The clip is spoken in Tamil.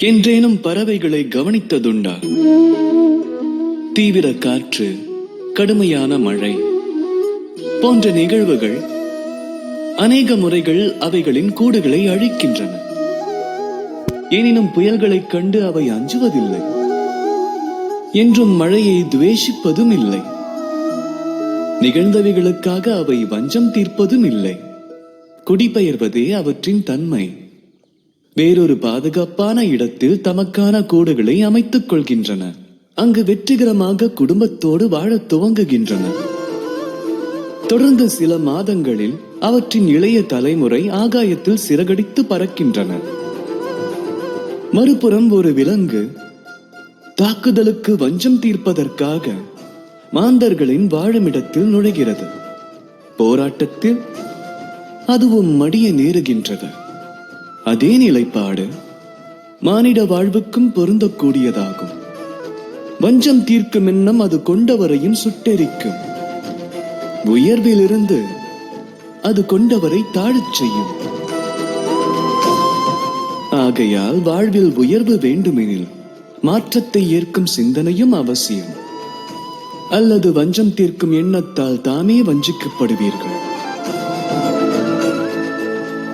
என்றேனும் பறவைகளை கவனித்ததுண்டா? தீவிர காற்று, கடுமையான மழை போன்ற நிகழ்வுகள் அநேக முறைகள் அவைகளின் கூடுகளை அழிக்கின்றன. எனினும் புயல்களைக் கண்டு அவை அஞ்சுவதில்லை. என்றும் மழையை துவேஷிப்பதும் இல்லை. நிகழ்ந்தவைகளுக்காக அவை வஞ்சம் தீர்ப்பதும் இல்லை. குடிபெயர்வதே அவற்றின் தன்மை. வேறொரு பாதுகாப்பான இடத்தில் தமக்கான கூடுகளை அமைத்துக் கொள்கின்றன. அங்கு வெற்றிகரமாக குடும்பத்தோடு வாழத் துவங்குகின்றன. தொடர்ந்து சில மாதங்களில் அவற்றின் இளைய தலைமுறை ஆகாயத்தில் சிறகடித்து பறக்கின்றன. மறுபுறம் ஒரு விலங்கு தாக்குதலுக்கு வஞ்சம் தீர்ப்பதற்காக மாந்தர்களின் வாழுமிடத்தில் நுழைகிறது. போராட்டத்தில் அதுவும் மடிய நேருகின்றது. அதே நிலைப்பாடு மானிட வாழ்வுக்கும் பொருந்தக்கூடியதாகும். வஞ்சம் தீர்க்கும் எண்ணம் அது கொண்டவரையும் சுட்டெரிக்கும். உயர்விலிருந்து அது கொண்டவரை தாழச் செய்யும். ஆகையால் வாழ்வில் உயர்வு வேண்டுமெனில் மாற்றத்தை ஏற்கும் சிந்தனையும் அவசியம். அல்லது வஞ்சம் தீர்க்கும் எண்ணத்தால் தாமே வஞ்சிக்கப்படுவீர்கள்.